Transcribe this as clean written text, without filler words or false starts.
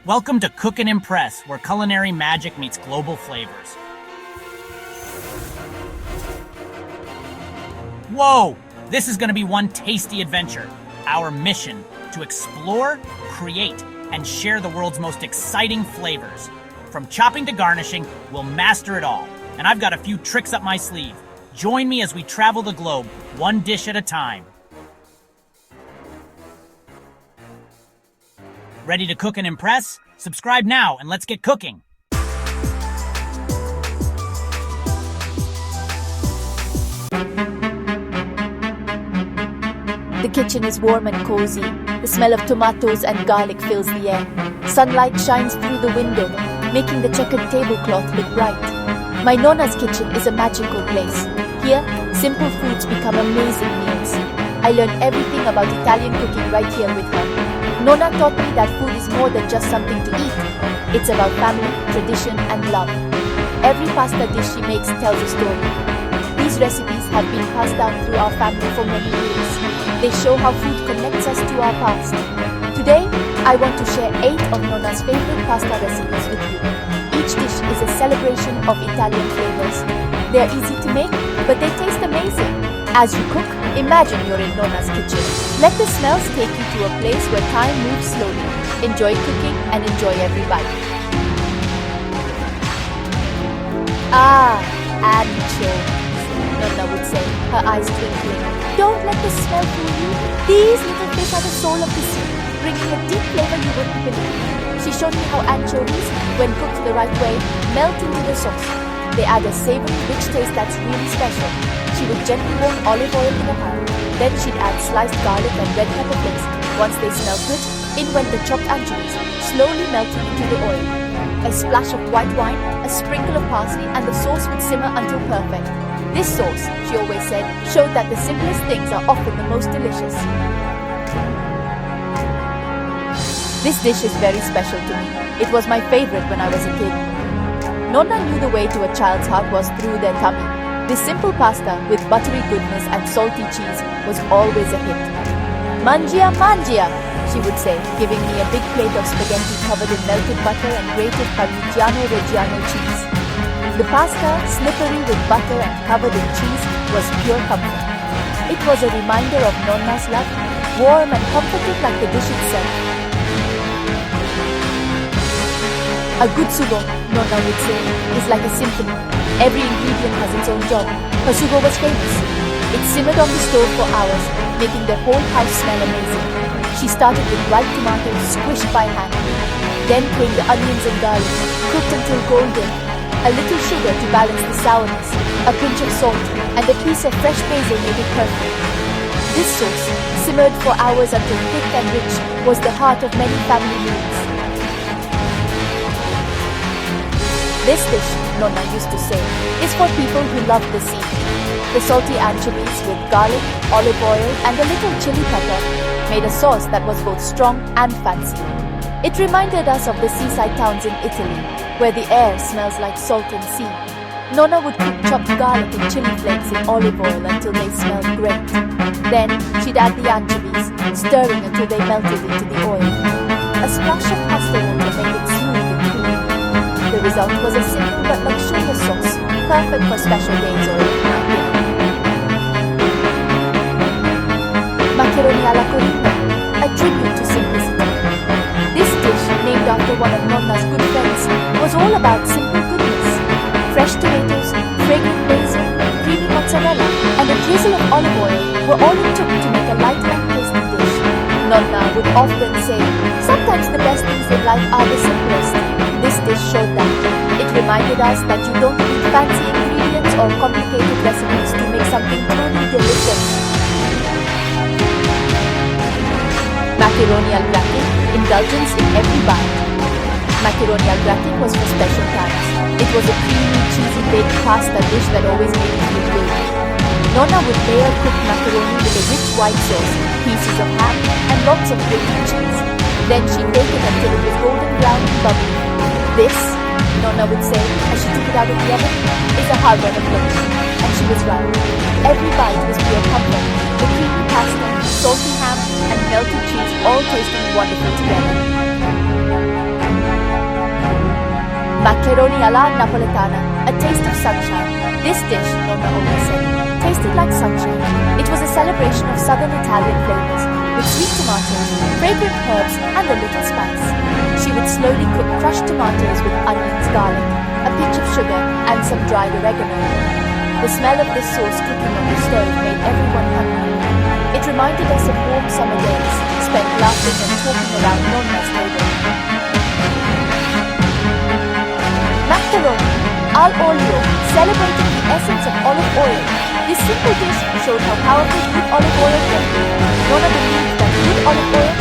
Welcome to Cook and Impress, where culinary magic meets global flavors. Whoa! This is going to be one tasty adventure. Our mission, to explore, create, and share the world's most exciting flavors. From chopping to garnishing, we'll master it all. And I've got a few tricks up my sleeve. Join me as we travel the globe, one dish at a time. Ready to cook and impress? Subscribe now and let's get cooking. The kitchen is warm and cozy. The smell of tomatoes and garlic fills the air. Sunlight shines through the window, making the checkered tablecloth look bright. My Nonna's kitchen is a magical place. Here, simple foods become amazing meals. I learned everything about Italian cooking right here with her. Nonna taught me that food is more than just something to eat. It's about family, tradition, and love. Every pasta dish she makes tells a story. These recipes have been passed down through our family for many years. They show how food connects us to our past. Today, I want to share 8 of Nonna's favorite pasta recipes with you. Each dish is a celebration of Italian flavors. They are easy to make, but they taste amazing. As you cook, imagine you're in Nonna's kitchen. Let the smells take you to a place where time moves slowly. Enjoy cooking and enjoy every bite. Anchovies, Nonna would say, her eyes twinkling. Don't let the smell fool you. These little fish are the soul of the sea, bringing a deep flavor you wouldn't believe. She showed me how anchovies, when cooked the right way, melt into the sauce. They add a savory, rich taste that's really special. She would gently warm olive oil in a pan. Then she'd add sliced garlic and red pepper flakes. Once they smelled good, in went the chopped anchovies, slowly melting into the oil. A splash of white wine, a sprinkle of parsley, and the sauce would simmer until perfect. This sauce, she always said, showed that the simplest things are often the most delicious. This dish is very special to me. It was my favorite when I was a kid. Nonna knew the way to a child's heart was through their tummy. This simple pasta with buttery goodness and salty cheese was always a hit. Mangia, mangia, she would say, giving me a big plate of spaghetti covered in melted butter and grated Parmigiano Reggiano cheese. The pasta, slippery with butter and covered in cheese, was pure comfort. It was a reminder of Nonna's love, warm and comforting like the dish itself. A good sugo, Nonna would say, is like a symphony. Every ingredient has its own job. Her sugo was famous. It simmered on the stove for hours, making the whole house smell amazing. She started with ripe tomatoes squished by hand. Then came the onions and garlic, cooked until golden. A little sugar to balance the sourness, a pinch of salt, and a piece of fresh basil made it perfect. This sauce, simmered for hours until thick and rich, was the heart of many family meals. This dish, Nonna used to say, is for people who love the sea. The salty anchovies with garlic, olive oil, and a little chili pepper made a sauce that was both strong and fancy. It reminded us of the seaside towns in Italy, where the air smells like salt and sea. Nonna would cook chopped garlic and chili flakes in olive oil until they smelled great. Then she'd add the anchovies, stirring until they melted into the oil. A splash of pasta water made it smooth and creamy. The result was a simple but luxurious sauce, perfect for special days or late night dinner. Macaroni alla corina, a tribute to simplicity. This dish, named after one of Nonna's good friends, was all about simple goodness. Fresh tomatoes, fragrant basil, creamy mozzarella, and a drizzle of olive oil were all it took to make a light and tasty dish. Nonna would often say, sometimes the best things in life are the simplest. This dish showed that. It reminded us that you don't need fancy ingredients or complicated recipes to make something truly delicious. Macaroni al gratin, indulgence in every bite. Macaroni al gratin was for special times. It was a creamy, cheesy baked pasta dish that always made me feel good. Nonna would layer cooked macaroni with a rich white sauce, pieces of ham, and lots of grated cheese. Then she'd bake it until it was golden brown and bubbly. This, Nonna would say, as she took it out of the oven, is a heartburn of cooking. And she was right. Every bite was pure comfort. The creamy pasta, salty ham, and melted cheese all tasting wonderful together. Macaroni alla Napoletana, a taste of sunshine. This dish, Nonna always said, tasted like sunshine. It was a celebration of southern Italian flavors, with sweet tomatoes, fragrant herbs, and a little spice. She would slowly cook crushed tomatoes with onions, garlic, a pinch of sugar, and some dried oregano. The smell of this sauce cooking on the stove made everyone hungry. It reminded us of warm summer days, spent laughing and talking around Nonna's table. Macaroni al olio, celebrating the essence of olive oil. This simple dish showed how powerful good olive oil can be. Nonna believed that good olive oil